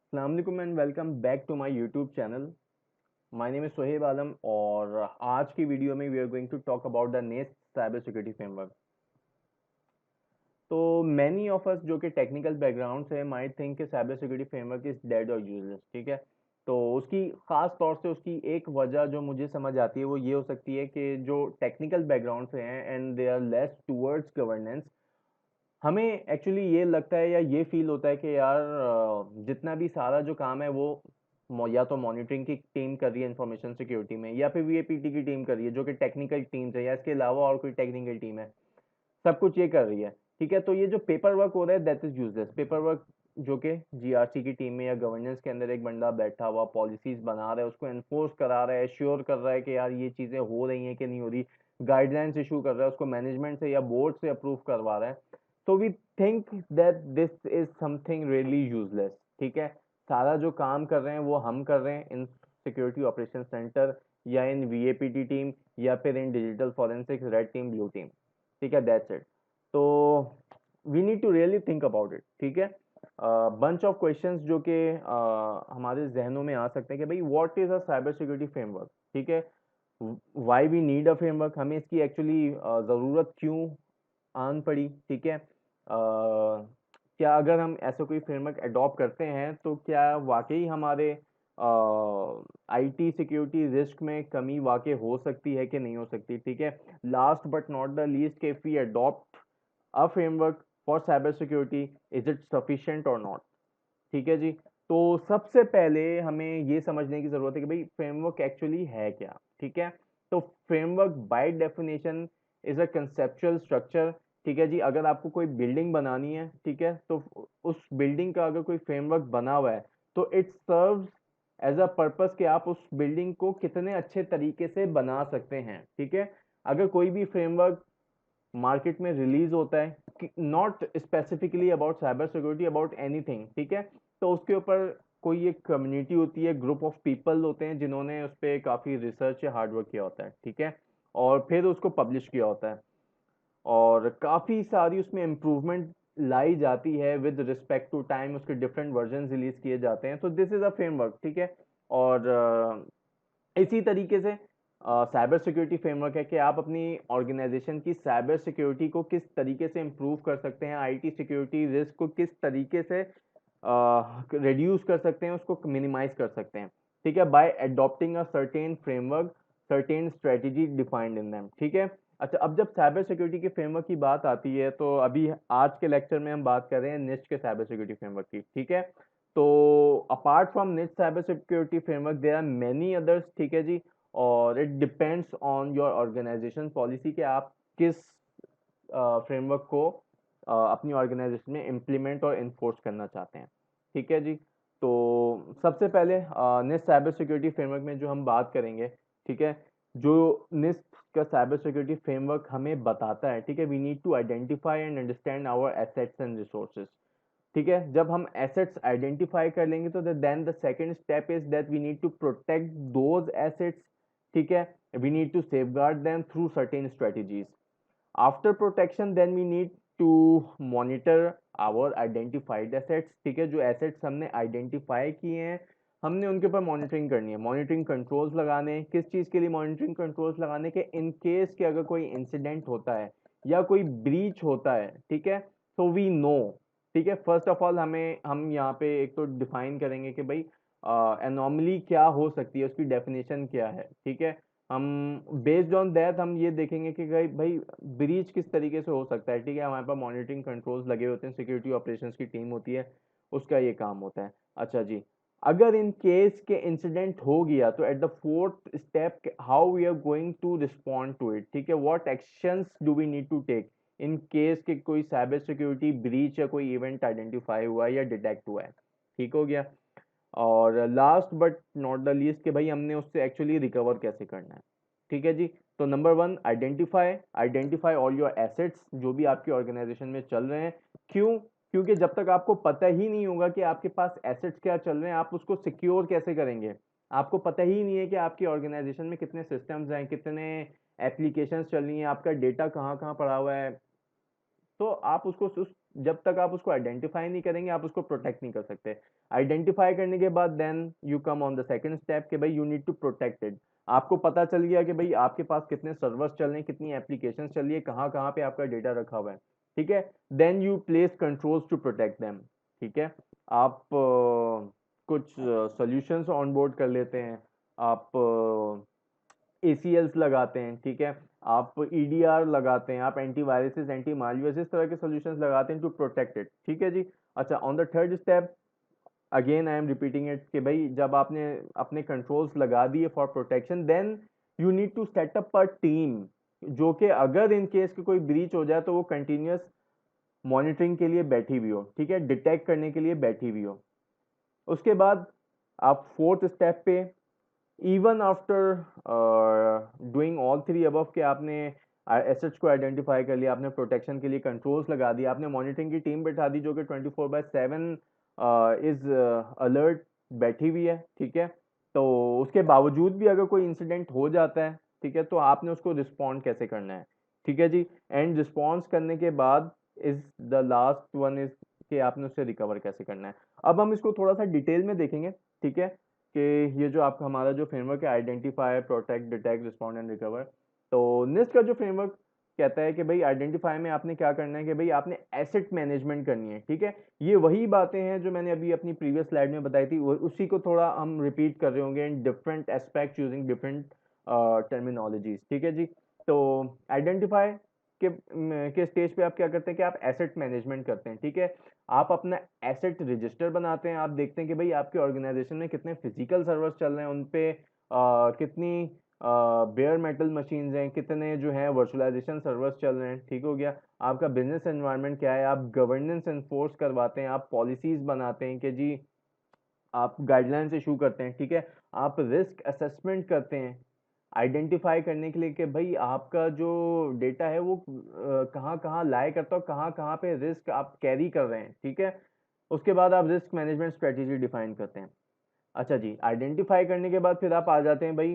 अस्सलाम वालेकुम and welcome back to my YouTube channel. My name is Sohaib Alam और आज की वीडियो में we are going to talk about the NIST cyber security framework. तो many of us जो कि टेक्निकल बैकग्राउंड से माइट थिंक कि cyber security framework is dead और यूजलेस। ठीक है, तो उसकी खास तौर से उसकी एक वजह जो मुझे समझ आती है वो ये हो सकती है कि जो टेक्निकल बैकग्राउंड से हैं and they are less towards governance, हमें एक्चुअली ये लगता है या ये फील होता है कि यार जितना भी सारा जो काम है वो या तो मॉनिटरिंग की टीम कर रही है इंफॉर्मेशन सिक्योरिटी में, या फिर वीएपीटी की टीम कर रही है जो कि टेक्निकल टीम है, या इसके अलावा और कोई टेक्निकल टीम है, सब कुछ ये कर रही है। ठीक है, तो ये जो पेपर वर्क हो रहा है that is useless paper work, जो कि जीआरसी की टीम में या गवर्नेंस के अंदर एक बंदा बैठा हुआ पॉलिसीज बना रहा है, उसको एनफोर्स करा रहा है, श्योर कर रहा है कि यार ये चीजें हो रही हैं कि नहीं हो रही, गाइडलाइंस इशू कर रहा है, उसको मैनेजमेंट से या बोर्ड से अप्रूव करवा रहा है। तो we think that this is something really useless. ठीक है, सारा जो काम कर रहे हैं वो हम कर रहे हैं इन सिक्योरिटी ऑपरेशन सेंटर या इन वीएपीटी टीम या फिर in digital forensics red team blue team. ठीक है, दैट्स इट। तो we need to really think about it. ठीक है, बंच ऑफ क्वेश्चंस जो कि हमारे जहनों में आ सकते हैं कि भाई what is a cyber security framework. ठीक है, why we need a framework, हमें इसकी एक्चुअली ज़रूरत क्यों आन पड़ी। ठीक है, क्या अगर हम ऐसा कोई फ्रेमवर्क अडॉप्ट करते हैं तो क्या वाकई हमारे आईटी सिक्योरिटी रिस्क में कमी वाकई हो सकती है कि नहीं हो सकती। ठीक है, last but not the least, if we adopt a framework for cyber security, is it sufficient और नॉट। ठीक है जी, तो सबसे पहले हमें ये समझने की जरूरत है कि भाई फ्रेमवर्क एक्चुअली है क्या। ठीक है, तो framework by definition is a conceptual structure. ठीक है जी, अगर आपको कोई बिल्डिंग बनानी है, ठीक है, तो उस बिल्डिंग का अगर कोई फ्रेमवर्क बना हुआ है तो it serves as a purpose कि आप उस बिल्डिंग को कितने अच्छे तरीके से बना सकते हैं। ठीक है, अगर कोई भी फ्रेमवर्क मार्केट में रिलीज होता है, not specifically about cyber security, about anything, ठीक है, तो उसके ऊपर कोई एक कम्युनिटी होती है, ग्रुप ऑफ पीपल होते हैं जिन्होंने उस पर काफी रिसर्च या हार्डवर्क किया होता है। ठीक है, और फिर उसको पब्लिश किया होता है और काफी सारी उसमें इम्प्रूवमेंट लाई जाती है विद रिस्पेक्ट टू टाइम, उसके डिफरेंट वर्जन रिलीज किए जाते हैं, तो दिस इज अ फ्रेमवर्क। ठीक है, और इसी तरीके से साइबर सिक्योरिटी फ्रेमवर्क है कि आप अपनी ऑर्गेनाइजेशन की साइबर सिक्योरिटी को किस तरीके से इम्प्रूव कर सकते हैं, आईटी सिक्योरिटी रिस्क को किस तरीके से रिड्यूस कर सकते हैं, उसको मिनिमाइज कर सकते हैं। ठीक है, by adopting a certain framework, certain strategy defined in them. ठीक है, अच्छा, अब जब साइबर सिक्योरिटी के फ्रेमवर्क की बात आती है तो अभी आज के लेक्चर में हम बात कर रहे हैं निस्ट के साइबर सिक्योरिटी फ्रेमवर्क की। ठीक है, तो apart from NIST cyber security framework there are many others. ठीक है जी, और it depends on your organisation policy कि आप किस फ्रेमवर्क को अपनी ऑर्गेनाइजेशन में इम्प्लीमेंट और इन्फोर्स करना चाहते हैं। ठीक है जी, तो सबसे पहले निस्ट साइबर सिक्योरिटी फ्रेमवर्क में जो हम बात करेंगे, ठीक है, जो निस्ट का साइबर सिक्योरिटी फ्रेमवर्क हमें बताता है, ठीक है, we need to identify and understand our assets and resources. ठीक है, जब हम एसेट्स आइडेंटिफाई कर लेंगे तो then the second step is that we need to protect those assets. ठीक है, we need to safeguard them through certain strategies. After protection then we need to monitor our identified assets. ठीक है, जो assets हमने identify किए हैं हमने उनके ऊपर मॉनिटरिंग करनी है, मॉनिटरिंग कंट्रोल्स लगाने। किस चीज के लिए मॉनिटरिंग कंट्रोल्स लगाने के, इन केस के अगर कोई इंसिडेंट होता है या कोई ब्रीच होता है, ठीक है, तो वी नो। ठीक है, फर्स्ट ऑफ ऑल हम यहाँ पे एक तो डिफाइन करेंगे कि भाई एनॉमली क्या हो सकती है, उसकी डेफिनेशन क्या है। ठीक है, हम बेस्ड ऑन दैट हम ये देखेंगे कि भाई ब्रीच किस तरीके से हो सकता है। ठीक है, हमारे पास मॉनिटरिंग कंट्रोल्स लगे होते हैं, सिक्योरिटी ऑपरेशंस की टीम होती है, उसका ये काम होता है। अच्छा जी, अगर इन केस के इंसिडेंट हो गया तो at the fourth step how we are going to respond to it. ठीक है, what actions do we need to take in case के कोई साइबर सिक्योरिटी ब्रीच या कोई इवेंट आइडेंटिफाई हुआ है या डिटेक्ट हुआ है। ठीक हो गया, और last but not the least कि भाई हमने उससे एक्चुअली रिकवर कैसे करना है। ठीक है जी, तो number one, identify identify all your assets जो भी आपकी ऑर्गेनाइजेशन में चल रहे हैं। क्यों? क्योंकि जब तक आपको पता ही नहीं होगा कि आपके पास एसेट्स क्या चल रहे हैं, आप उसको सिक्योर कैसे करेंगे। आपको पता ही नहीं है कि आपकी ऑर्गेनाइजेशन में कितने सिस्टम्स हैं, कितने एप्लीकेशंस चल रही हैं, आपका डेटा कहाँ कहाँ पड़ा हुआ है, तो आप उसको उस जब तक आप उसको आइडेंटिफाई नहीं करेंगे आप उसको प्रोटेक्ट नहीं कर सकते। आइडेंटिफाई करने के बाद then you come on the second step कि भाई you need to protect it. आपको पता चल गया कि भाई आपके पास कितने सर्वर्स चल रहे हैं, कितनी एप्लीकेशन चल रही है, कहाँ कहाँ पे आपका डेटा रखा हुआ है, ठीक है। Then you place controls to protect them, ठीक है। आप कुछ सॉल्यूशंस ऑन बोर्ड कर लेते हैं, आप ACLs लगाते हैं, ठीक है, आप EDR लगाते हैं, आप एंटीवायरसेस, एंटी मालवेयर इस तरह के सॉल्यूशंस लगाते हैं टू प्रोटेक्ट इट, ठीक है जी। अच्छा, on the third step again I am repeating it कि भाई जब आपने अपने कंट्रोल्स लगा दिए for protection, then you need to set up a team जो कि अगर इन केस की कोई ब्रीच हो जाए तो वो कंटिन्यूस मॉनिटरिंग के लिए बैठी हुई हो, ठीक है, डिटेक्ट करने के लिए बैठी हुई हो। उसके बाद आप फोर्थ स्टेप पे, even after doing all three above के आपने एसेट्स को आइडेंटिफाई कर लिया, आपने प्रोटेक्शन के लिए कंट्रोल्स लगा दिया, आपने मॉनिटरिंग की टीम बैठा दी जो कि 24/7 इज अलर्ट बैठी हुई है, ठीक है। तो उसके बावजूद भी अगर कोई इंसिडेंट हो जाता है, ठीक है, तो आपने उसको रिस्पॉन्ड कैसे करना है, ठीक है जी। एंड रिस्पॉन्स करने के बाद is the last one is कि आपने उससे रिकवर कैसे करना है। अब हम इसको थोड़ा सा डिटेल में देखेंगे, ठीक है, कि ये जो आपका हमारा जो फ्रेमवर्क है, identify, protect, detect, respond and recover. तो निस्ट का जो फ्रेमवर्क कहता है कि भाई आइडेंटिफाई में आपने क्या करना है कि भाई आपने एसेट मैनेजमेंट करनी है, ठीक है। ये वही बातें हैं जो मैंने अभी अपनी प्रीवियस स्लाइड में बताई थी, उसी को थोड़ा हम रिपीट कर रहे होंगे in different aspect using different terminologies, ठीक है जी। तो आइडेंटिफाई के स्टेज पे आप क्या करते हैं कि आप एसेट मैनेजमेंट करते हैं, ठीक है। आप अपना एसेट रजिस्टर बनाते हैं, आप देखते हैं कि भाई आपके ऑर्गेनाइजेशन में कितने फिजिकल सर्वर्स चल रहे हैं, उन पे कितनी बेयर मेटल मशीन्स हैं, कितने जो हैं वर्चुअलाइजेशन सर्वर्स चल रहे हैं, ठीक हो गया। आपका बिजनेस एनवायरनमेंट क्या है, आप गवर्नेंस एनफोर्स करवाते हैं, आप पॉलिसीज बनाते हैं कि जी आप गाइडलाइंस इशू करते हैं, ठीक है। आप रिस्क असेसमेंट करते हैं आइडेंटिफाई करने के लिए कि भाई आपका जो डेटा है वो कहाँ कहाँ लाए करता है, कहाँ कहाँ पे रिस्क आप कैरी कर रहे हैं, ठीक है। उसके बाद आप रिस्क मैनेजमेंट स्ट्रेटेजी डिफाइन करते हैं। अच्छा जी, आइडेंटिफाई करने के बाद फिर आप आ जाते हैं भाई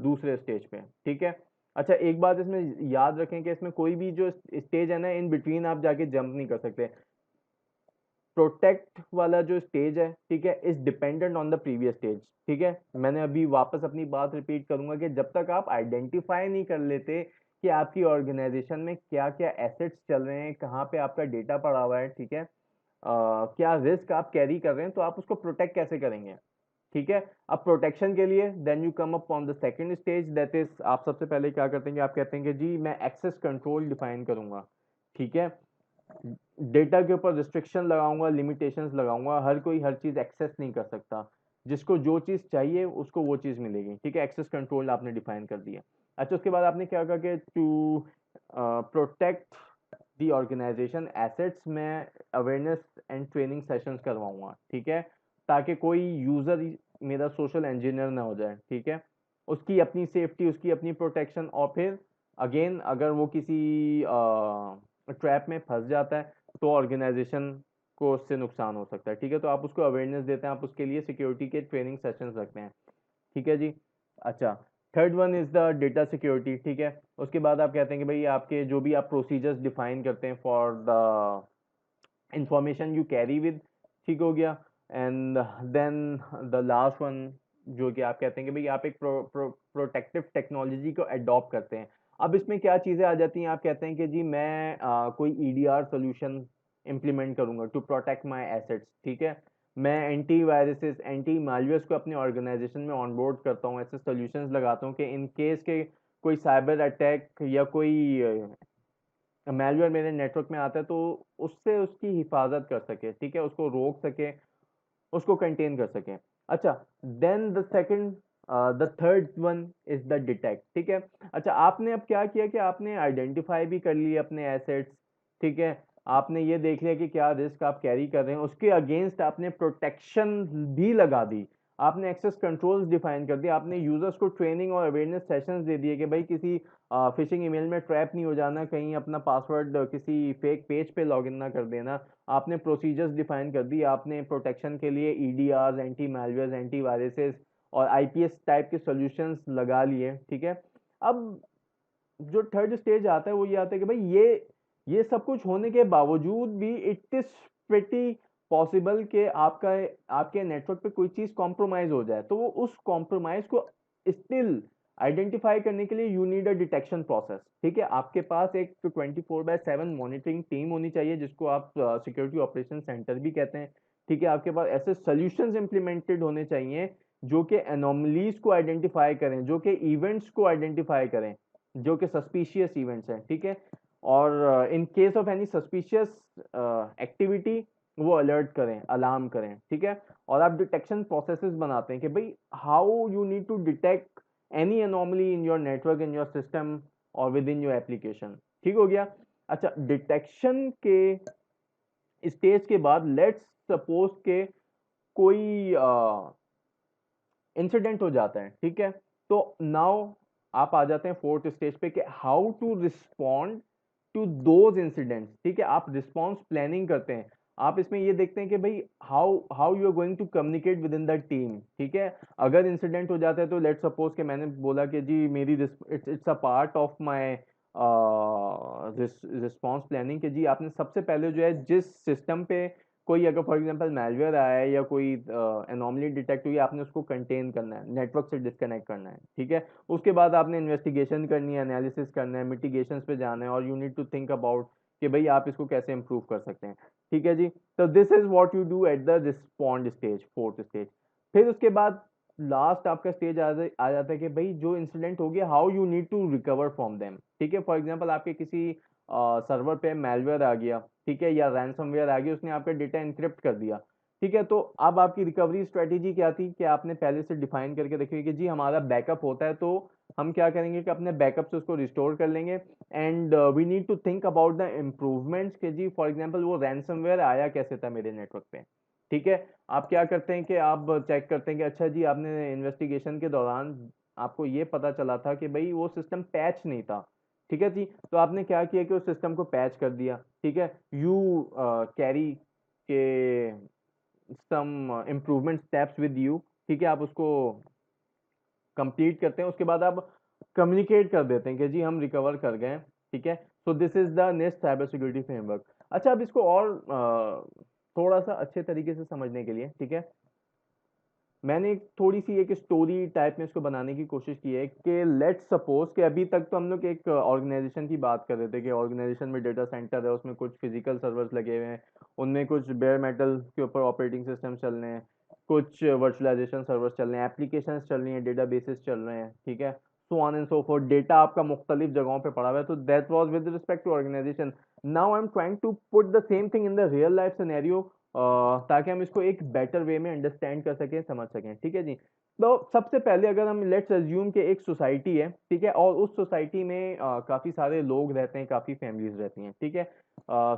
दूसरे स्टेज पे, ठीक है। अच्छा, एक बात इसमें याद रखें कि इसमें कोई भी जो स्टेज है ना, इन बिटवीन आप जाके जंप नहीं कर सकते। प्रोटेक्ट वाला जो स्टेज है, ठीक है, is dependent on the previous stage, ठीक है। मैंने अभी वापस अपनी बात रिपीट करूंगा कि जब तक आप आइडेंटिफाई नहीं कर लेते कि आपकी ऑर्गेनाइजेशन में क्या क्या एसेट्स चल रहे हैं, कहाँ पे आपका डेटा पड़ा हुआ है, ठीक है, क्या रिस्क आप कैरी कर रहे हैं, तो आप उसको प्रोटेक्ट कैसे करेंगे, ठीक है। अब प्रोटेक्शन के लिए then you come up on the second stage, that is आप सबसे पहले क्या करते हैं कि आप कहते हैं कि जी मैं एक्सेस कंट्रोल डिफाइन करूंगा, ठीक है। डेटा के ऊपर रिस्ट्रिक्शन लगाऊंगा, लिमिटेशंस लगाऊंगा, हर कोई हर चीज एक्सेस नहीं कर सकता, जिसको जो चीज चाहिए उसको वो चीज मिलेगी, ठीक है। एक्सेस कंट्रोल आपने डिफाइन कर दिया। अच्छा, उसके बाद आपने क्या कहा कि to protect the organisation assets में अवेयरनेस एंड ट्रेनिंग सेशंस करवाऊंगा, ठीक है, ताकि कोई यूजर मेरा सोशल इंजीनियर ना हो जाए, ठीक है। उसकी अपनी सेफ्टी, उसकी अपनी प्रोटेक्शन, और फिर अगेन अगर वो किसी ट्रैप में फंस जाता है तो ऑर्गेनाइजेशन को उससे नुकसान हो सकता है, ठीक है। तो आप उसको अवेयरनेस देते हैं, आप उसके लिए सिक्योरिटी के ट्रेनिंग सेशंस रखते हैं, ठीक है जी। अच्छा, third one is the data security, ठीक है। उसके बाद आप कहते हैं कि भाई आपके जो भी आप प्रोसीजर्स डिफाइन करते हैं for the information you carry with, ठीक हो गया। And then the last one जो कि आप कहते हैं कि भाई आप एक प्रोटेक्टिव टेक्नोलॉजी को अडॉप्ट करते हैं। अब इसमें क्या चीज़ें आ जाती हैं, आप कहते हैं कि जी मैं कोई EDR सोल्यूशन इम्प्लीमेंट करूंगा टू प्रोटेक्ट माय एसेट्स, ठीक है। मैं एंटी वायरसेस, एंटी मालवेयर्स को अपने ऑर्गेनाइजेशन में ऑनबोर्ड करता हूँ, ऐसे सोल्यूशंस लगाता हूँ कि इन केस के कोई साइबर अटैक या कोई मैलवेयर मेरे नेटवर्क में आता है तो उससे उसकी हिफाजत कर सके, ठीक है, उसको रोक सके, उसको कंटेन कर सके। अच्छा, then the second the third one is the detect, ठीक है। अच्छा, आपने अब क्या किया कि आपने आइडेंटिफाई भी कर लिए अपने एसेट्स, ठीक है। आपने ये देख लिया कि क्या रिस्क आप कैरी कर रहे हैं, उसके अगेंस्ट आपने प्रोटेक्शन भी लगा दी, आपने एक्सेस कंट्रोल्स डिफाइन कर दिए, आपने यूजर्स को ट्रेनिंग और अवेयरनेस सेशंस दे दिए कि भाई किसी फिशिंग ईमेल में ट्रैप नहीं हो जाना, कहीं अपना पासवर्ड किसी फेक पेज पे लॉगिन ना कर देना। आपने प्रोसीजर्स डिफाइन कर दी, आपने प्रोटेक्शन के लिए EDRs, anti malware, anti viruses और IPS टाइप के सॉल्यूशंस लगा लिए, ठीक है। अब जो थर्ड स्टेज आता है वो ये आता है कि भाई ये सब कुछ होने के बावजूद भी इट इज प्रिटी पॉसिबल कि आपका आपके नेटवर्क पे कोई चीज कॉम्प्रोमाइज हो जाए, तो वो उस कॉम्प्रोमाइज को स्टिल आइडेंटिफाई करने के लिए you need a detection process. ठीक है, आपके पास एक 24/7 मॉनिटरिंग टीम होनी चाहिए, जिसको आप सिक्योरिटी ऑपरेशन सेंटर भी कहते हैं। ठीक है, आपके पास ऐसे सोल्यूशंस इंप्लीमेंटेड होने चाहिए जो कि एनोमलीज को आइडेंटिफाई करें, जो कि इवेंट्स को आइडेंटिफाई करें, जो कि सस्पिशियस इवेंट्स हैं। ठीक है, और in case of any suspicious activity वो अलर्ट करें, अलार्म करें। ठीक है, और आप डिटेक्शन प्रोसेसेस बनाते हैं कि भाई how you need to detect any anomaly in your network, in your system और विद इन योर एप्लीकेशन। ठीक हो गया। अच्छा, डिटेक्शन के स्टेज के बाद लेट्स सपोज के कोई इंसिडेंट हो जाता है। ठीक है, तो नाउ आप आ जाते हैं फोर्थ स्टेज पे कि how to respond to those incidents. ठीक है, आप रिस्पॉन्स प्लानिंग करते हैं। आप इसमें ये देखते हैं कि भाई how how you are going to communicate within the team. ठीक है, अगर इंसिडेंट हो जाता है तो लेट्स सपोज कि मैंने बोला कि जी मेरी it's a part of my response planning कि जी आपने सबसे पहले जो है जिस सिस्टम पे कोई अगर फॉर एग्जांपल मैलवेयर आया है या कोई एनोमली डिटेक्ट हुई है, आपने उसको कंटेन करना है, नेटवर्क से डिस्कनेक्ट करना है। ठीक है, उसके बाद आपने इन्वेस्टिगेशन करनी है, एनालिसिस करना है, मिटिगेशंस पे जाना है, और you need to think about कि भाई आप इसको कैसे इंप्रूव कर सकते हैं। ठीक है जी, तो this is what you do at the respond stage, fourth stage. फिर उसके बाद लास्ट आपका स्टेज आ जाता है कि भाई जो इंसिडेंट हो गया, how you need to recover from them. ठीक है, फॉर एग्जांपल आपके किसी सर्वर पे मैलवेयर आ गया, ठीक है, या रैंसमवेयर आ गया, उसने आपका डेटा एनक्रिप्ट कर दिया। ठीक है, तो अब आपकी रिकवरी स्ट्रेटेजी क्या थी कि आपने पहले से डिफाइन करके रखी कि जी हमारा बैकअप होता है, तो हम क्या करेंगे कि अपने बैकअप से उसको रिस्टोर कर लेंगे। And we need to think about the improvements के जी फॉर एग्जांपल वो रैंसमवेयर आया कैसे था मेरे नेटवर्क पे। ठीक है, आप क्या करते हैं कि आप चेक करते हैं कि अच्छा जी आपने इन्वेस्टिगेशन के दौरान आपको ये पता चला था कि भाई वो सिस्टम पैच नहीं था। ठीक है जी, तो आपने क्या किया कि उस सिस्टम को पैच कर दिया। ठीक है, यू कैरी के सम इम्प्रूवमेंट स्टेप्स विद यू। ठीक है, आप उसको कंप्लीट करते हैं, उसके बाद आप कम्युनिकेट कर देते हैं कि जी हम रिकवर कर गए। ठीक है, so this is the next cyber security framework. अच्छा, अब इसको और थोड़ा सा अच्छे तरीके से समझने के लिए, ठीक है, मैंने थोड़ी सी एक स्टोरी टाइप में इसको बनाने की कोशिश की है कि लेट्स सपोज कि अभी तक तो हम लोग एक ऑर्गेनाइजेशन की बात कर रहे थे कि ऑर्गेनाइजेशन में डेटा सेंटर है, उसमें कुछ फिजिकल सर्वर्स लगे हुए हैं, उनमें कुछ बेयर मेटल के ऊपर ऑपरेटिंग सिस्टम चल रहे हैं, कुछ वर्चुअलाइजेशन सर्वर्स चल रहे हैं, एप्लीकेशंस चल रही हैं, डेटाबेसेस चल रहे हैं। ठीक है, so on and so forth, data आपका मुख्तलिफ जगहों पे पड़ा हुआ है। तो that was with respect to organisation. Now I am trying to put the same thing in the real life scenario, ताकि हम इसको एक बेटर वे में अंडरस्टैंड कर सकें, समझ सकें। ठीक है जी, तो सबसे पहले अगर हम लेट्स अज्यूम कि एक सोसाइटी है, ठीक है, और उस सोसाइटी में काफी सारे लोग रहते हैं, काफी फैमिलीज रहती हैं। ठीक है,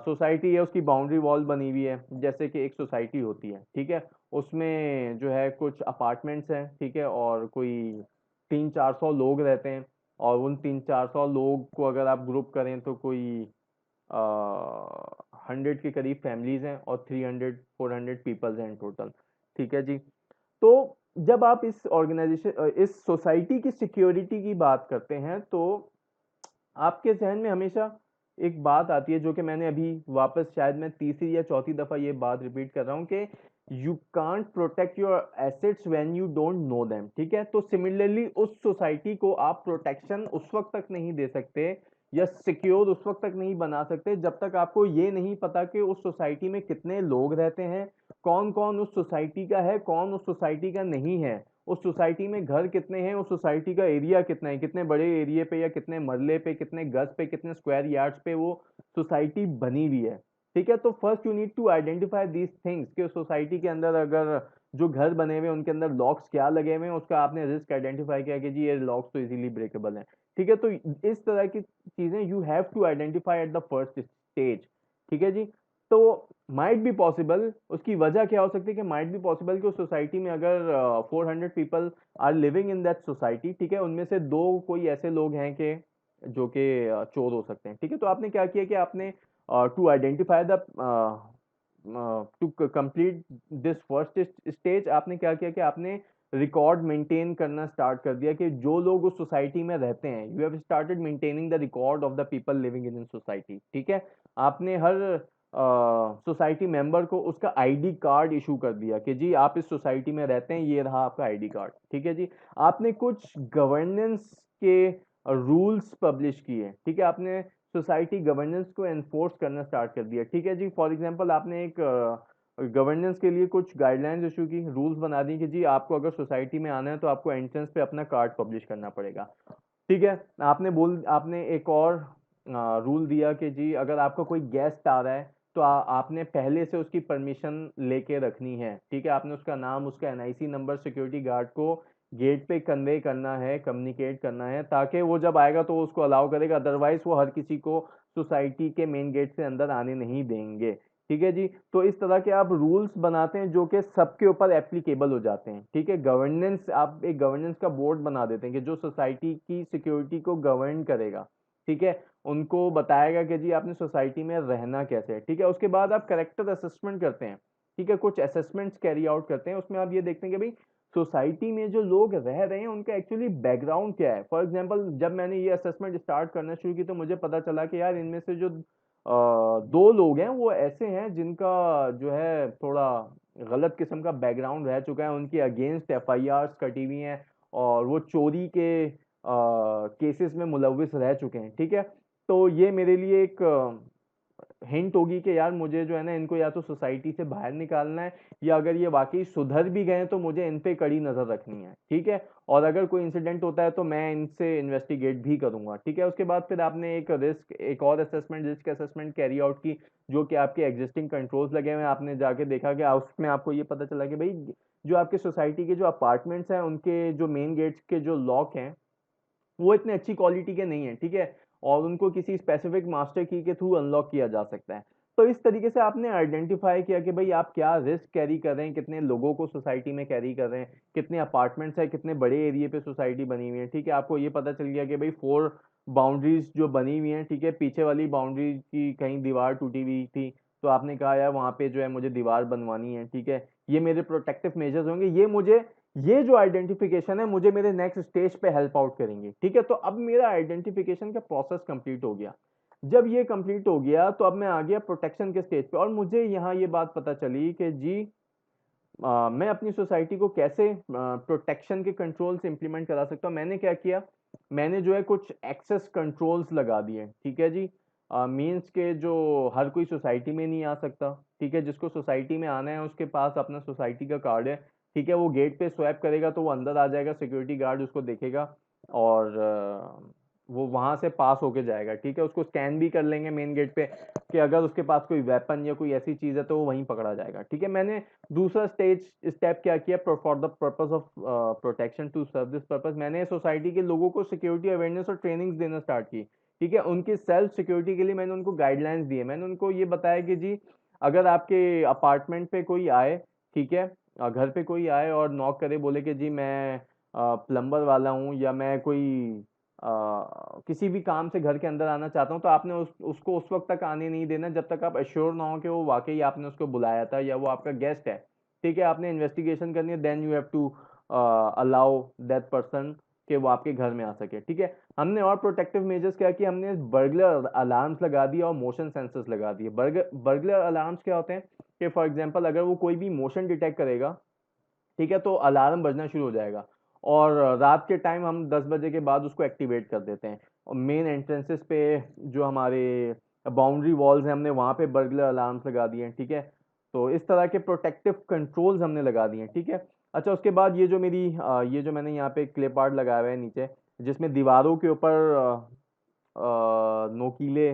सोसाइटी है, उसकी बाउंड्री वॉल बनी हुई है, जैसे कि एक सोसाइटी होती है। ठीक है, उसमें जो है कुछ अपार्टमेंट्स हैं। ठीक है, और कोई 300-400 लोग रहते हैं, और उन 300-400 लोग को अगर आप ग्रुप करें तो कोई 100 के करीब फैमिलीज हैं, और 300-400 पीपल्स हैं इन टोटल। ठीक है जी, तो जब आप इस ऑर्गेनाइजेशन इस सोसाइटी की सिक्योरिटी की बात करते हैं, तो आपके जहन में हमेशा एक बात आती है, जो कि मैंने अभी वापस शायद मैं तीसरी या चौथी दफा ये बात रिपीट कर रहा हूँ कि you can't protect your assets when you don't know them. ठीक है, तो सिमिलरली उस सोसाइटी को आप प्रोटेक्शन उस वक्त तक नहीं दे सकते या सिक्योर उस वक्त तक नहीं बना सकते जब तक आपको ये नहीं पता कि उस सोसाइटी में कितने लोग रहते हैं, कौन कौन उस सोसाइटी का है, कौन उस सोसाइटी का नहीं है, उस सोसाइटी में घर कितने हैं, उस सोसाइटी का एरिया कितना है, कितने बड़े एरिया पे या कितने मरले पे, कितने गज पे, कितने स्क्वायर यार्ड्स पे वो सोसाइटी बनी हुई है। ठीक है, तो first you need to identify these things कि सोसाइटी के अंदर अगर जो घर बने हुए हैं उनके अंदर लॉक्स क्या लगे हुए हैं, उसका आपने रिस्क आइडेंटिफाई किया कि जी ये लॉक्स तो इजीली ब्रेकेबल हैं। ठीक है, तो इस तरह की चीजें you have to identify at the first stage. ठीक है जी, तो माइट बी पॉसिबल, उसकी वजह क्या हो सकती है कि माइट बी पॉसिबल कि उस सोसाइटी में अगर 400 people are living in that society, ठीक है, उनमें से दो कोई ऐसे लोग हैं कि जो कि चोर हो सकते हैं। ठीक है, तो आपने क्या किया कि आपने to identify the to complete this first stage आपने क्या किया कि आपने रिकॉर्ड मेंटेन करना स्टार्ट कर दिया कि जो लोग उस सोसाइटी में रहते हैं, you have started maintaining the record of the people living in society. ठीक है, आपने हर सोसाइटी मेंबर को उसका आईडी कार्ड इशू कर दिया कि जी आप इस सोसाइटी में रहते हैं, ये रहा आपका आईडी कार्ड। ठीक है जी, आपने कुछ गवर्नेंस के रूल्स पब्लिश किए। ठीक है, आपने सोसाइटी गवर्नेंस को एनफोर्स करना स्टार्ट कर दिया। ठीक है जी, फॉर एग्जांपल आपने एक गवर्नेंस के लिए कुछ गाइडलाइंस इशू की, रूल्स बना दी कि जी आपको अगर सोसाइटी में आना है तो आपको एंट्रेंस पे अपना कार्ड पब्लिश करना पड़ेगा। ठीक है, आपने एक और रूल दिया कि जी अगर आपका कोई गेस्ट आ रहा है तो आपने पहले से उसकी परमिशन लेके रखनी है। ठीक है, आपने उसका नाम, उसका एनआईसी नंबर सिक्योरिटी गार्ड को गेट पे कन्वे करना है, कम्युनिकेट करना है, ताकि वो जब आएगा तो उसको अलाउ करेगा, अदरवाइज वो हर किसी को सोसाइटी के मेन गेट से अंदर आने नहीं देंगे। ठीक है जी, तो इस तरह के आप रूल्स बनाते हैं जो कि सबके ऊपर एप्लीकेबल हो जाते हैं। ठीक है, गवर्नेंस, आप एक गवर्नेंस का बोर्ड बना देते हैं कि जो सोसाइटी की सिक्योरिटी को गवर्न करेगा। ठीक है, उनको बताएगा कि जी आपने सोसाइटी में रहना कैसे है। ठीक है, उसके बाद आप करेक्टर असेसमेंट करते हैं। ठीक है, कुछ असेसमेंट्स कैरी आउट करते हैं, उसमें आप ये देखते हैं कि भाई सोसाइटी में जो लोग रह रहे हैं उनका एक्चुअली बैकग्राउंड क्या है। फॉर एग्जांपल जब मैंने ये असेसमेंट स्टार्ट करना शुरू की तो मुझे पता चला कि यार इनमें से जो दो लोग हैं वो ऐसे हैं जिनका जो है थोड़ा गलत किस्म का बैकग्राउंड रह चुका है, उनके अगेंस्ट एफआईआर कटी हुई हैं और वो चोरी के केसेस में मुलविस रह चुके हैं। ठीक है, तो ये मेरे लिए एक हिंट होगी कि यार मुझे जो है ना इनको या तो सोसाइटी से बाहर निकालना है, या अगर ये वाकई सुधर भी गए तो मुझे इन पे कड़ी नजर रखनी है। ठीक है, और अगर कोई इंसिडेंट होता है तो मैं इनसे इन्वेस्टिगेट भी करूंगा। ठीक है, उसके बाद फिर आपने एक और assessment, risk assessment carry out की, जो कि आपके एग्जिस्टिंग कंट्रोल्स लगे हुए हैं। आपने जाके देखा कि उसमें आपको ये पता चला कि भाई जो आपके सोसाइटी के जो अपार्टमेंट्स हैं उनके जो मेन गेट्स के जो लॉक हैं वो इतने अच्छी क्वालिटी के नहीं है। ठीक है, और उनको किसी स्पेसिफिक मास्टर की के थ्रू अनलॉक किया जा सकता है। तो इस तरीके से आपने आइडेंटिफाई किया कि भाई आप क्या रिस्क कैरी कर रहे हैं, कितने लोगों को सोसाइटी में कैरी कर रहे हैं, कितने अपार्टमेंट्स है, कितने बड़े एरिया पे सोसाइटी बनी हुई है। ठीक है, आपको ये पता चल गया कि भाई 4 बाउंड्रीज जो बनी हुई हैं। ठीक है, पीछे वाली बाउंड्री की कहीं दीवार टूटी हुई थी तो आपने कहा यार वहां पे जो है मुझे दीवार बनवानी है। ठीक है, ये मेरे प्रोटेक्टिव मेजर्स होंगे, ये जो आइडेंटिफिकेशन है मुझे मेरे नेक्स्ट स्टेज पे हेल्प आउट करेंगे। ठीक है, तो अब मेरा आइडेंटिफिकेशन का प्रोसेस कंप्लीट हो गया। जब ये कंप्लीट हो गया तो अब मैं आ गया प्रोटेक्शन के स्टेज पे, और मुझे यहाँ ये बात पता चली कि जी मैं अपनी सोसाइटी को कैसे प्रोटेक्शन के कंट्रोल्स इंप्लीमेंट करा सकता हूँ। मैंने क्या किया, मैंने जो है कुछ एक्सेस कंट्रोल्स लगा दिए। ठीक है जी, मीन्स के जो हर कोई सोसाइटी में नहीं आ सकता। ठीक है, जिसको सोसाइटी में आना है उसके पास अपना सोसाइटी का कार्ड है। ठीक है, वो गेट पे स्वैप करेगा तो वो अंदर आ जाएगा, सिक्योरिटी गार्ड उसको देखेगा और वो वहां से पास होके जाएगा। ठीक है, उसको स्कैन भी कर लेंगे मेन गेट पे कि अगर उसके पास कोई वेपन या कोई ऐसी चीज है तो वो वहीं पकड़ा जाएगा। ठीक है, मैंने दूसरा स्टेप क्या किया, for the purpose of protection, to serve this purpose, मैंने सोसाइटी के लोगों को सिक्योरिटी अवेयरनेस और ट्रेनिंग्स देना स्टार्ट की। ठीक है, उनकी सेल्फ सिक्योरिटी के लिए मैंने उनको गाइडलाइंस दिए। मैंने उनको ये बताया कि जी अगर आपके अपार्टमेंट पे कोई आए, ठीक है, घर पे कोई आए और नॉक करे, बोले कि जी मैं प्लम्बर वाला हूँ या मैं कोई किसी भी काम से घर के अंदर आना चाहता हूँ, तो आपने उसको उस वक्त तक आने नहीं देना जब तक आप अश्योर ना हो कि वो वाकई आपने उसको बुलाया था या वो आपका गेस्ट है। ठीक है, आपने इन्वेस्टिगेशन करनी है, then you have to allow that person कि वो आपके घर में आ सके। ठीक है, हमने और प्रोटेक्टिव मेजर्स क्या किया, हमने बर्गलर अलार्म्स लगा दिए और मोशन सेंसर्स लगा दिए। बर्गलर अलार्म्स क्या होते हैं कि फॉर एग्जांपल अगर वो कोई भी मोशन डिटेक्ट करेगा, ठीक है, तो अलार्म बजना शुरू हो जाएगा, और रात के टाइम हम 10 बजे के बाद उसको एक्टिवेट कर देते हैं। और मेन एंट्रेंसेस पे जो हमारे बाउंड्री वॉल्स हैं हमने वहां पे बर्गलर अलार्म्स लगा दिए हैं। ठीक है, तो इस तरह के प्रोटेक्टिव कंट्रोल्स हमने लगा दिए हैं। ठीक है, अच्छा उसके बाद ये जो मैंने यहाँ पे क्लिप आर्ट लगाया हुआ है नीचे, जिसमें दीवारों के ऊपर नोकीले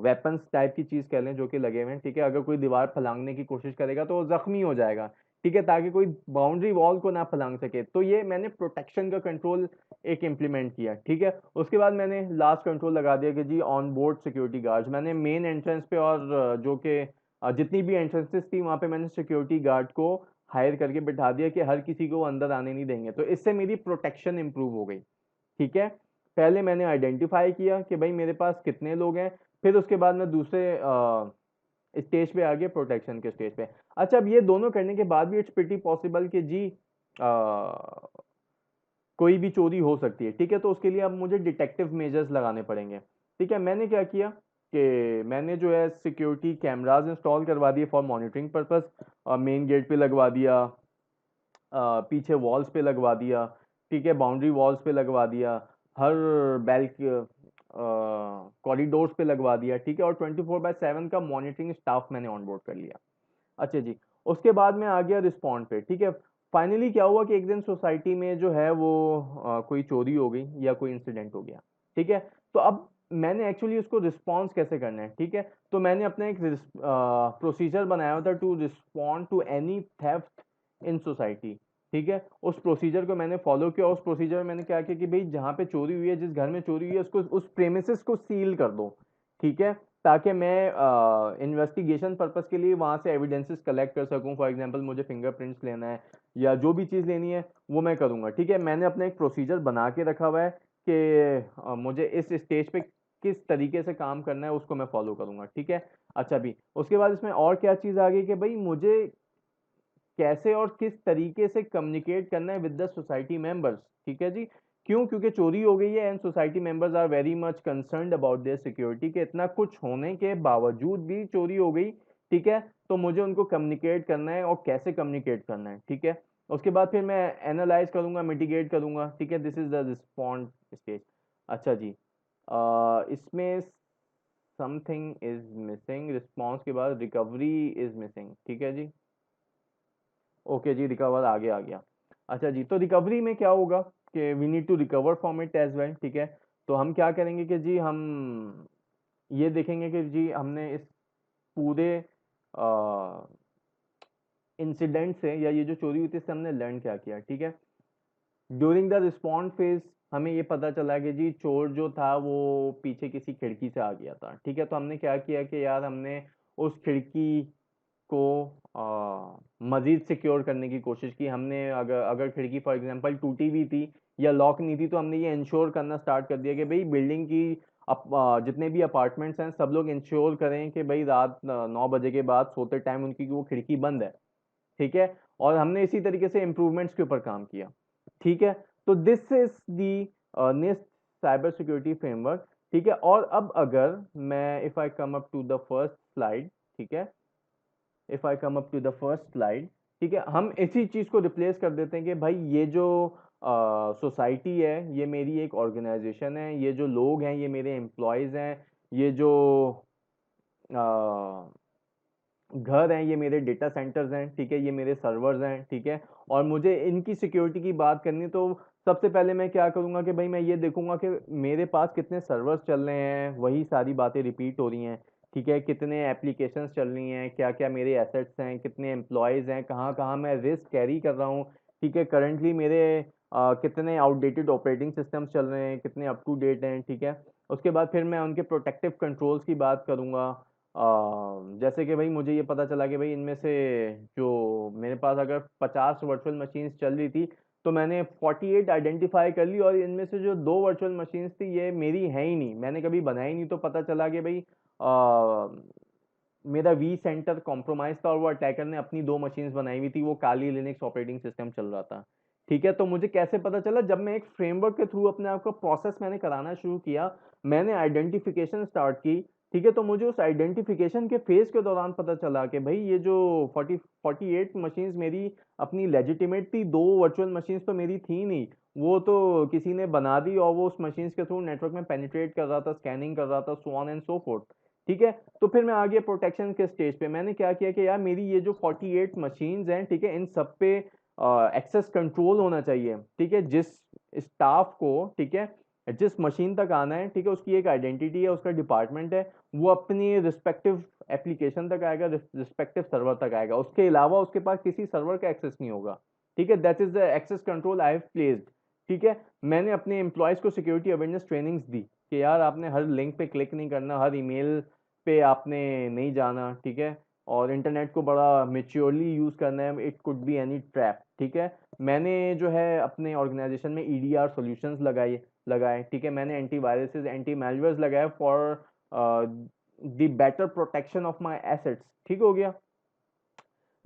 वेपन्स टाइप की चीज कह लें जो कि लगे हुए हैं। ठीक है, अगर कोई दीवार फलांगने की कोशिश करेगा तो वो जख्मी हो जाएगा। ठीक है, ताकि कोई बाउंड्री वॉल को ना फलांग सके। तो ये मैंने प्रोटेक्शन का कंट्रोल एक इम्प्लीमेंट किया। ठीक है, उसके बाद मैंने लास्ट कंट्रोल लगा दिया कि जी ऑन बोर्ड सिक्योरिटी गार्ड्स, मैंने मेन एंट्रेंस पे और जो कि जितनी भी एंट्रेंसेस थी वहां पे मैंने सिक्योरिटी गार्ड को हायर करके बिठा दिया कि हर किसी को अंदर आने नहीं देंगे। तो इससे मेरी प्रोटेक्शन इंप्रूव हो गई। ठीक है, पहले मैंने आइडेंटिफाई किया कि भाई मेरे पास कितने लोग हैं, फिर उसके बाद मैं दूसरे स्टेज पे आ गए प्रोटेक्शन के स्टेज पे। अच्छा, अब ये दोनों करने के बाद भी इट्स प्रिटी पॉसिबल कि जी कोई भी चोरी हो सकती है, ठीक है। तो उसके लिए अब मुझे डिटेक्टिव मेजर्स लगाने पड़ेंगे, ठीक है। मैंने क्या किया कि मैंने जो है सिक्योरिटी कैमराज इंस्टॉल करवा दिए for monitoring purpose. Main gate पे लगवा दिया, पीछे वॉल्स पे लगवा दिया, ठीक है, बाउंड्री वॉल्स पे लगवा दिया, हर बैल्क कॉरिडोर्स पे लगवा दिया, ठीक है। और 24/7 का मॉनिटरिंग स्टाफ मैंने ऑन बोर्ड कर लिया। अच्छा जी, उसके बाद में आ गया रिस्पॉन्ड पे, ठीक है। फाइनली क्या हुआ कि एक दिन सोसाइटी में जो है वो कोई चोरी हो गई या कोई इंसिडेंट हो गया, ठीक है। तो अब मैंने एक्चुअली उसको रिस्पॉन्स कैसे करना है, ठीक है। तो मैंने अपना एक प्रोसीजर बनाया हुआ था to respond to any theft in society, ठीक है। उस प्रोसीजर को मैंने फॉलो किया। उस प्रोसीजर में मैंने क्या किया कि भाई जहाँ पे चोरी हुई है, जिस घर में चोरी हुई है, उसको उस प्रेमिसेस को सील कर दो, ठीक है, ताकि मैं इन्वेस्टिगेशन पर्पस के लिए वहां से एविडेंसेस कलेक्ट कर सकूं। फॉर एग्जांपल मुझे फिंगरप्रिंट्स लेना है या जो भी चीज़ लेनी है वो मैं करूंगा, ठीक है। मैंने अपना एक प्रोसीजर बना के रखा हुआ है कि मुझे इस स्टेज पे किस तरीके से काम करना है, उसको मैं फॉलो करूंगा, ठीक है। अच्छा भी उसके बाद इसमें और क्या चीज़ आ गई कि भाई मुझे कैसे और किस तरीके से कम्युनिकेट करना है विद द सोसाइटी मेंबर्स, ठीक है जी। क्यों? क्योंकि चोरी हो गई है and society members are very much concerned about their security के इतना कुछ होने के बावजूद भी चोरी हो गई, ठीक है। तो मुझे उनको कम्युनिकेट करना है और कैसे कम्युनिकेट करना है, ठीक है। उसके बाद फिर मैं एनालाइज करूंगा, मिटिगेट करूंगा, ठीक है। This is the respond stage. अच्छा जी, इसमें समथिंग इज मिसिंग, रिस्पॉन्स के बाद रिकवरी इज मिसिंग, ठीक है जी। ओके जी, रिकवर आगे आ गया। अच्छा जी, तो रिकवरी में क्या होगा कि we need to recover from it as well, ठीक है। तो हम क्या करेंगे कि जी हम ये देखेंगे कि जी हमने इस पूरे इंसिडेंट से या ये जो चोरी हुई थी इससे हमने लर्न क्या किया, ठीक है। ड्यूरिंग द रिस्पॉन्ड फेज हमें ये पता चला कि जी चोर जो था वो पीछे किसी खिड़की से आ गया था, ठीक है। तो हमने क्या किया कि यार हमने उस खिड़की को मजीद सिक्योर करने की कोशिश की। हमने अगर अगर खिड़की फॉर एग्जांपल टूटी हुई थी या लॉक नहीं थी तो हमने ये इंश्योर करना स्टार्ट कर दिया कि भाई बिल्डिंग की जितने भी अपार्टमेंट्स हैं सब लोग इंश्योर करें कि भाई रात 9 बजे के बाद सोते टाइम उनकी वो खिड़की बंद है, ठीक है। और हमने इसी तरीके से इम्प्रूवमेंट्स के ऊपर काम किया, ठीक है। तो this is the next cyber security framework, ठीक है। और अब अगर मैं if I come up to the first slide, ठीक है, if I come up to the first slide, ठीक है, हम इसी चीज को रिप्लेस कर देते हैं कि भाई ये जो सोसाइटी है ये मेरी एक ऑर्गेनाइजेशन है, ये जो लोग हैं ये मेरे एम्प्लॉयज हैं, ये जो घर हैं ये मेरे डेटा सेंटर्स हैं, ठीक है, ये मेरे सर्वर्स हैं, ठीक है। और मुझे इनकी सिक्योरिटी की बात करनी तो सबसे पहले मैं क्या करूंगा कि भाई मैं ये देखूंगा कि मेरे पास कितने सर्वर्स चल रहे हैं, वही सारी बातें रिपीट हो रही हैं, ठीक है। कितने एप्लीकेशंस चल रही हैं, क्या क्या मेरे एसेट्स हैं, कितने एम्प्लॉयज़ हैं, कहाँ कहाँ मैं रिस्क कैरी कर रहा हूँ, ठीक है। करंटली मेरे कितने आउटडेटेड ऑपरेटिंग सिस्टम्स चल रहे हैं, कितने अप टू डेट हैं, ठीक है। उसके बाद फिर मैं उनके प्रोटेक्टिव कंट्रोल्स की बात करूंगा। जैसे कि भाई मुझे ये पता चला कि भाई इनमें से जो मेरे पास अगर 50 वर्चुअल मशीन्स चल रही थी तो मैंने 48 आइडेंटिफाई कर ली, और इनमें से जो दो वर्चुअल मशीन्स थी ये मेरी है ही नहीं, मैंने कभी बनाई नहीं। तो पता चला कि भाई मेरा वी सेंटर कॉम्प्रोमाइज था और वो अटैकर ने अपनी दो मशीन्स बनाई हुई थी, वो काली लिनक्स ऑपरेटिंग सिस्टम चल रहा था, ठीक है। तो मुझे कैसे पता चला? जब मैं एक फ्रेमवर्क के थ्रू अपने आप को प्रोसेस मैंने कराना शुरू किया, मैंने आइडेंटिफिकेशन स्टार्ट की, ठीक है। तो मुझे उस आइडेंटिफिकेशन के फेज के दौरान पता चला कि भाई ये जो 48 मशीन्स मेरी अपनी लेजिटिमेट थी, दो वर्चुअल मशीन्स तो मेरी थी नहीं, वो तो किसी ने बना दी और वो उस मशीन्स के थ्रू नेटवर्क में पेनिट्रेट कर रहा था, स्कैनिंग कर रहा था, सो ऑन एंड सो फोर्थ, ठीक है। तो फिर मैं आ गया प्रोटेक्शन के स्टेज पे। मैंने क्या किया कि यार मेरी ये जो 48 मशीन्स हैं, ठीक है, इन सब पे एक्सेस कंट्रोल होना चाहिए, ठीक है। जिस स्टाफ को, ठीक है, जिस मशीन तक आना है, ठीक है, उसकी एक आइडेंटिटी है, उसका डिपार्टमेंट है, वो अपनी रिस्पेक्टिव एप्लीकेशन तक आएगा, रिस्पेक्टिव सर्वर तक आएगा, उसके अलावा उसके पास किसी सर्वर का एक्सेस नहीं होगा, ठीक है। That is the access control I have placed, ठीक है। मैंने अपने एम्प्लॉयज को सिक्योरिटी अवेयरनेस ट्रेनिंग्स दी कि यार आपने हर लिंक पे क्लिक नहीं करना, हर ईमेल पे आपने नहीं जाना, ठीक है। और इंटरनेट को बड़ा मेच्योरली यूज करना है, it could be any trap, ठीक है। मैंने जो है अपने ऑर्गेनाइजेशन में ईडीआर सॉल्यूशंस लगाए, ठीक है। मैंने एंटीवायरसेस, एंटी मैलवेयर्स लगाए for the better protection of my assets. ठीक हो गया।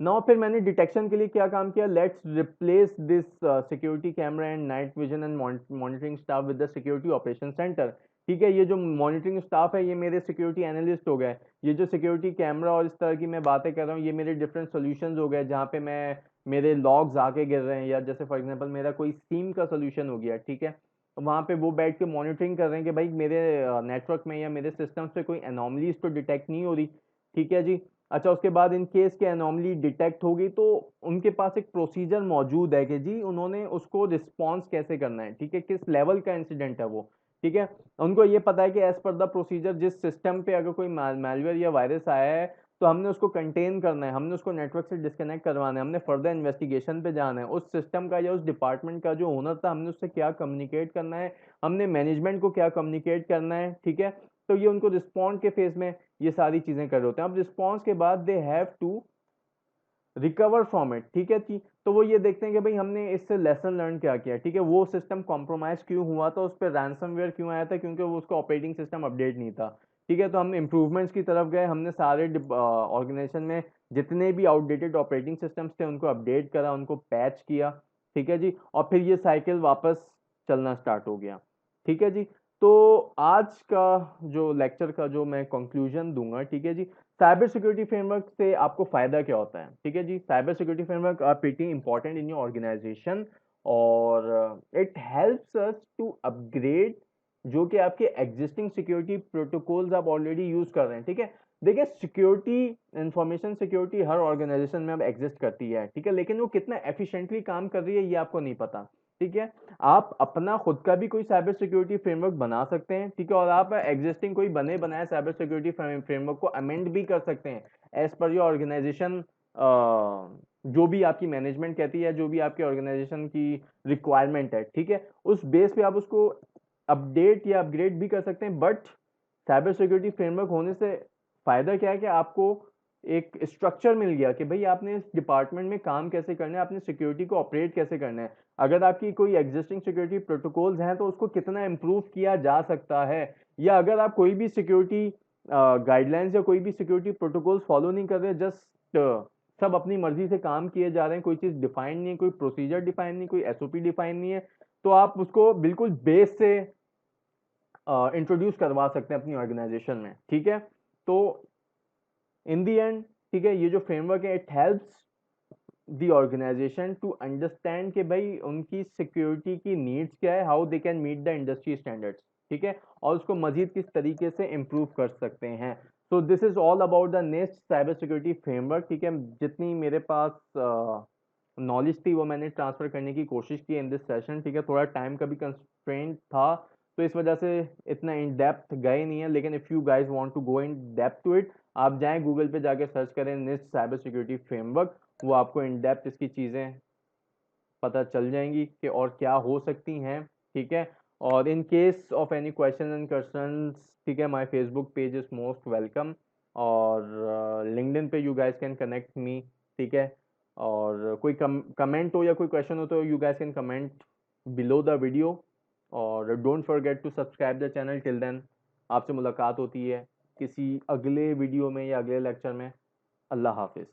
नाउ फिर मैंने डिटेक्शन के लिए क्या काम किया, let's replace this security camera and night vision and monitoring staff with the security operation centre. ठीक है, ये जो मॉनिटरिंग स्टाफ है ये मेरे सिक्योरिटी एनालिस्ट हो गए, ये जो सिक्योरिटी कैमरा और इस तरह की मैं बातें कर रहा हूँ ये मेरे डिफरेंट सॉल्यूशंस हो गए, जहाँ पे मैं मेरे लॉग्स आके गिर रहे हैं, या जैसे फॉर एग्जांपल मेरा कोई स्कीम का सोल्यूशन हो गया, ठीक है, वहाँ पे वो बैठ के मॉनिटरिंग कर रहे हैं कि भाई मेरे नेटवर्क में या मेरे सिस्टम पे कोई एनॉमलीज तो डिटेक्ट नहीं हो रही। ठीक है जी। अच्छा, उसके बाद इन केस के एनॉमली डिटेक्ट होगी तो उनके पास एक प्रोसीजर मौजूद है कि जी उन्होंने उसको रिस्पॉन्स कैसे करना है, ठीक है, किस लेवल का इंसिडेंट है वो। ठीक है, उनको ये पता है कि एज पर द प्रोसीजर जिस सिस्टम पे अगर कोई मैलवेयर या वायरस आया है तो हमने उसको कंटेन करना है, हमने उसको नेटवर्क से डिस्कनेक्ट करवाना है, हमने फर्दर इन्वेस्टिगेशन पे जाना है, उस सिस्टम का या उस डिपार्टमेंट का जो ओनर था हमने उससे क्या कम्युनिकेट करना है, हमने मैनेजमेंट को क्या कम्युनिकेट करना है। ठीक है, तो ये उनको रिस्पॉन्ड के फेज में ये सारी चीजें कर रहे होते हैं। अब रिस्पॉन्स के बाद they have to recover from it. ठीक है जी, तो वो ये देखते हैं कि भाई हमने इससे लेसन लर्न क्या किया। ठीक है, वो सिस्टम कॉम्प्रोमाइज क्यों हुआ था, उस पर रैंसमवेयर क्यों आया था, क्योंकि वो उसका ऑपरेटिंग सिस्टम अपडेट नहीं था। ठीक है, तो हम इंप्रूवमेंट्स की तरफ गए, हमने सारे ऑर्गेनाइजेशन में जितने भी आउटडेटेड ऑपरेटिंग सिस्टम्स थे उनको अपडेट करा, उनको पैच किया। ठीक है जी, और फिर ये साइकिल वापस चलना स्टार्ट हो गया। ठीक है जी, तो आज का जो लेक्चर का जो मैं कंक्लूजन दूंगा, ठीक है जी, साइबर सिक्योरिटी फ्रेमवर्क से आपको फायदा क्या होता है। ठीक है जी, cyber security framework are pretty important in your organisation, और it helps us to upgrade जो कि आपके एग्जिस्टिंग सिक्योरिटी प्रोटोकॉल्स आप ऑलरेडी यूज कर रहे हैं। ठीक है, देखिए सिक्योरिटी, इंफॉर्मेशन सिक्योरिटी हर ऑर्गेनाइजेशन में अब एग्जिस्ट करती है, ठीक है, लेकिन वो कितना एफिशिएंटली काम कर रही है ये आपको नहीं पता। ठीक है, आप अपना खुद का भी कोई साइबर सिक्योरिटी फ्रेमवर्क बना सकते हैं। ठीक है, और आप एग्जिस्टिंग कोई बने बनाए साइबर सिक्योरिटी फ्रेमवर्क को अमेंड भी कर सकते हैं एज पर योर ऑर्गेनाइजेशन, जो भी आपकी मैनेजमेंट कहती है, जो भी आपके ऑर्गेनाइजेशन की रिक्वायरमेंट है। ठीक है, उस बेस पे आप उसको अपडेट या अपग्रेड भी कर सकते हैं। बट साइबर सिक्योरिटी फ्रेमवर्क होने से फायदा क्या है कि आपको एक स्ट्रक्चर मिल गया कि भाई आपने इस डिपार्टमेंट में काम कैसे करना है, आपने सिक्योरिटी को ऑपरेट कैसे करना है, अगर आपकी कोई एग्जिस्टिंग सिक्योरिटी प्रोटोकॉल्स हैं तो उसको कितना इम्प्रूव किया जा सकता है, या अगर आप कोई भी सिक्योरिटी गाइडलाइंस या कोई भी सिक्योरिटी प्रोटोकॉल्स फॉलो नहीं कर रहे, जस्ट सब अपनी मर्जी से काम किए जा रहे हैं, कोई चीज डिफाइन नहीं है, कोई प्रोसीजर डिफाइन नहीं, कोई एसओपी डिफाइन नहीं है, तो आप उसको बिल्कुल बेस से इंट्रोड्यूस करवा सकते हैं अपनी ऑर्गेनाइजेशन में। ठीक है, तो इन दी एंड, ठीक है, ये जो फ्रेमवर्क है it helps the organisation to understand कि भाई उनकी सिक्योरिटी की नीड्स क्या है, how they can meet the industry standards. ठीक है, और उसको मजीद किस तरीके से इम्प्रूव कर सकते हैं। तो this is all about the next cyber security framework. ठीक है, जितनी मेरे पास नॉलेज थी वो मैंने ट्रांसफर करने की कोशिश की इन दिस सेशन। ठीक है, थोड़ा टाइम का भी कंस्ट्रेंट था तो इस वजह से इतना इन डेप्थ गए नहीं है, लेकिन if you guys want to go in depth to it, आप जाएं गूगल पे जाके सर्च करें निस्ट साइबर सिक्योरिटी फ्रेमवर्क, वो आपको इन डेप्थ इसकी चीज़ें पता चल जाएंगी कि और क्या हो सकती हैं। ठीक है, और in case of any question and concerns, ठीक है, my Facebook page is most welcome, और लिंक्डइन पे you guys can connect me. ठीक है, और कोई कमेंट हो या कोई क्वेश्चन हो तो you guys can comment below the video, और don't forget to subscribe the channel. Till then आपसे मुलाकात होती है किसी अगले वीडियो में या अगले लेक्चर में। अल्लाह हाफिज़।